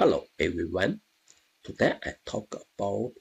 Hello everyone. Today I talk about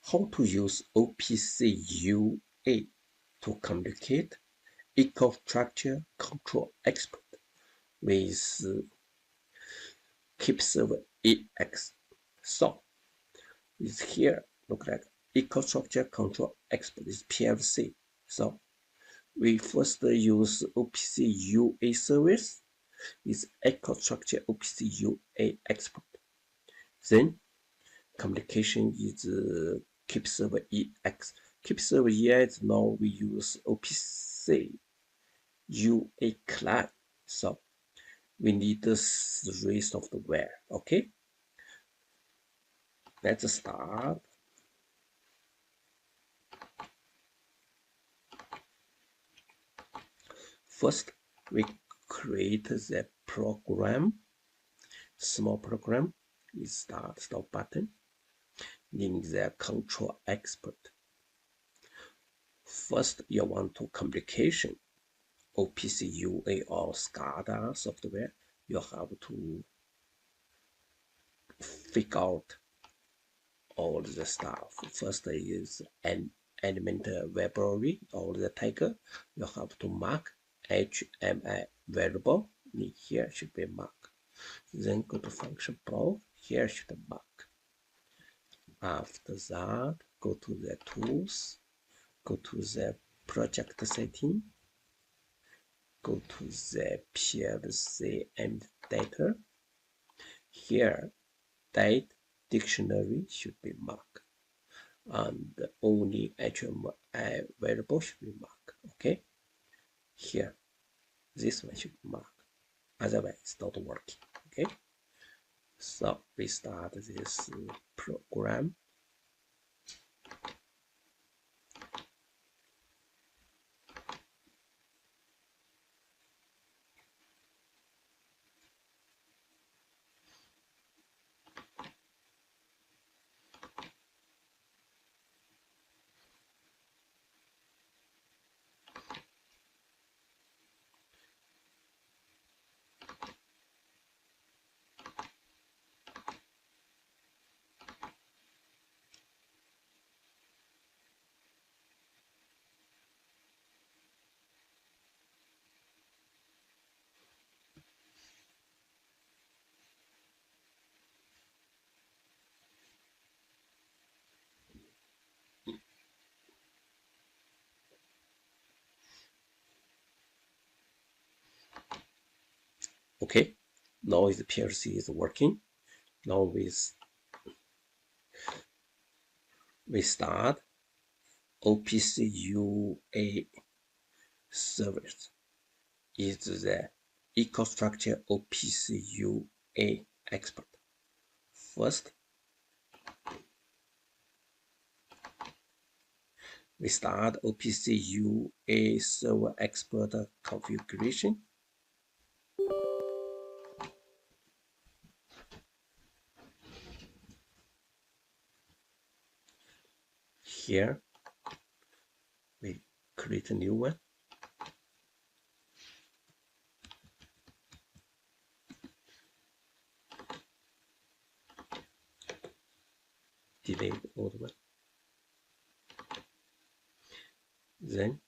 how to use OPC UA to communicate EcoStruxure Control Expert with KEPServerEX. So it's here look like EcoStruxure Control Expert is PLC. So we first use OPC UA service is EcoStruxure OPC UA Expert. Then communication is KEPServerEX. KEPServerEX now we use OPC UA client. So we need this rest of the software. Okay, let's start. First, we create the program. Small program is stop button. Name the Control Expert. First, you want to communication OPC UA or SCADA software. You have to figure out all the stuff. First is an element library or the tag. You have to mark HMI variable. Here should be mark. Then go to function block. Here should mark. After that, go to the tools. Go to the project setting. Go to the PLC and data. Here, date dictionary should be marked, and only HMI variable should be marked. Okay, here, this one should be marked. Otherwise, it's not working. Okay, so we start this program. Okay, now the PLC is working. Now we start OPC UA service. Is the EcoStruxure OPC UA expert. First, we start OPC UA server expert configuration. Here, we create a new one. Delete the old one. Then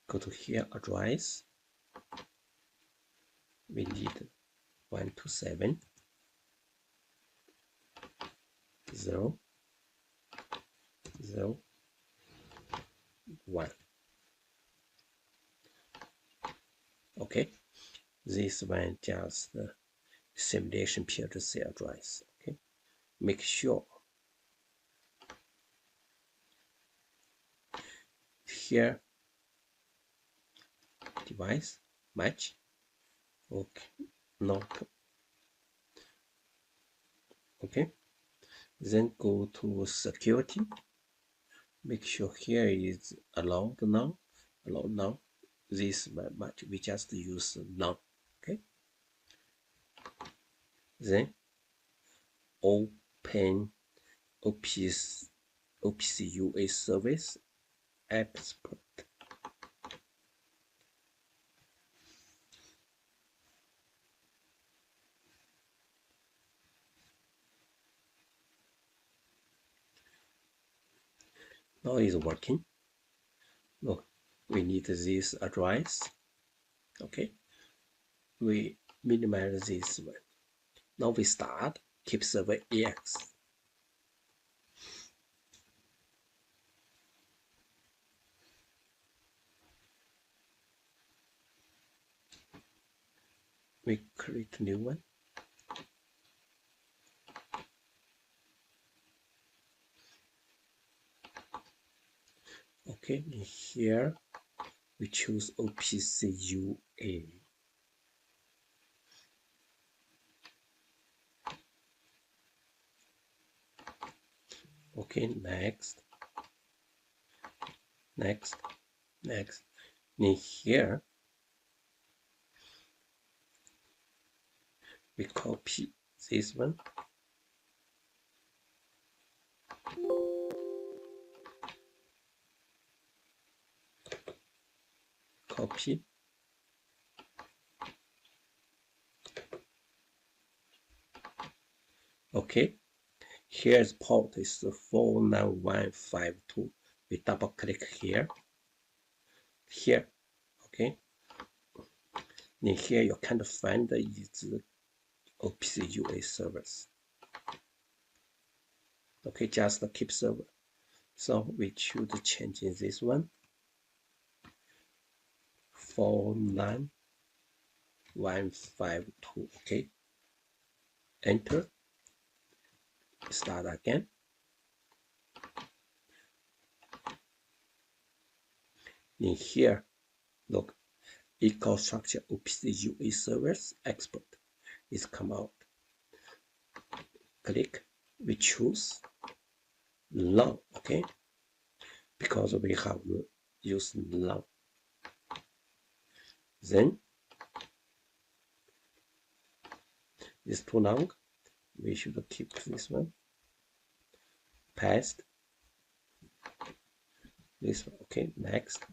go to here address. We need 127 0 0 1. Okay, this one just the simulation PLC address. Okay, make sure here device match. Okay, no. Okay, then go to security. Make sure here is allowed now. Allowed now. This match we just use now. Okay. Then open OPC UA service expert. Now it's working. Look, we need this address. Okay, we minimize this one. Now we start KEPServerEX. We create a new one. Okay, in here we choose OPC UA. Okay, next. In here we copy this one. Copy. Okay, here's port is 49152. We double click here. Okay. In here you can't find is OPC UA servers. Okay, just the KEPServer. So we choose changing this one. 49152. Okay. Enter. Start again. In here, look, EcoStruxure OPC UA servers export is come out. Click. We choose long. Okay, because we have used long. Then it's too long. We should keep this one. Paste. This one. Okay, next.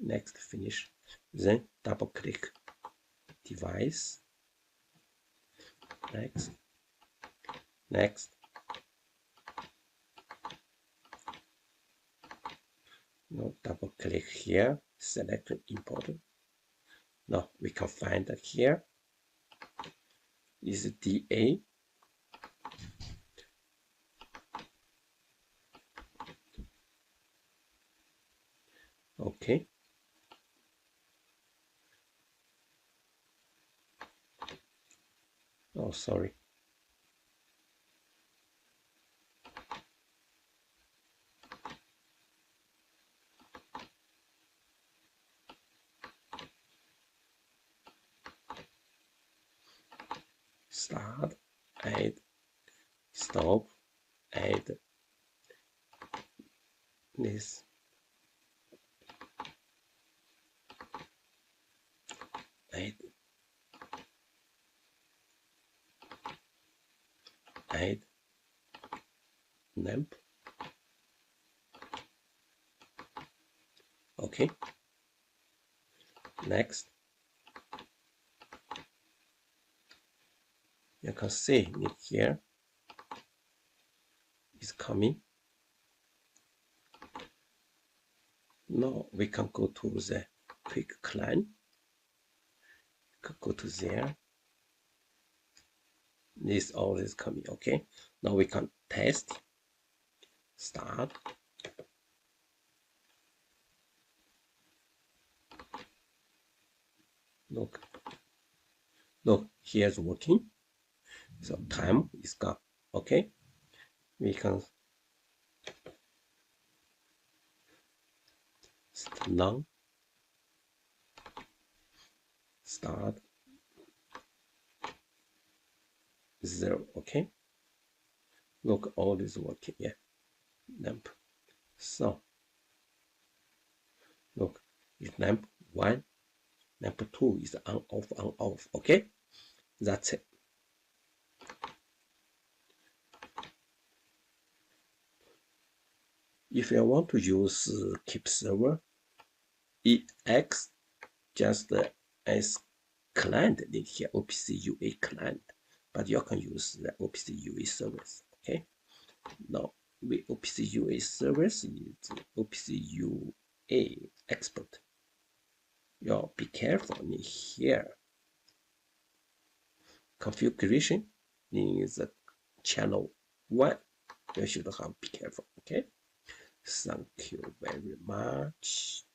Next, finish. Then double click device. Next. Now double click here, select import. Now we can find that here is DA. Okay. Oh, sorry. Start, add, stop, add this. Add lamp. Okay. Next. You can see in here is coming. Now we can go to the quick client. Go to there. This all is coming. Okay. Now we can test. Start. Look, here's working. So time is gone. Okay, we can now start 0. Okay, look, all is working. Yeah, lamp. So look, it's lamp 1, lamp 2 is on off. Okay, that's it. If you want to use KEPServerEX just as client in here, OPC UA client, but you can use the OPC UA service. Okay, Now, the OPC UA service is OPC UA expert. You be careful in here. Configuration is channel 1. You should have be careful. Okay. Thank you very much.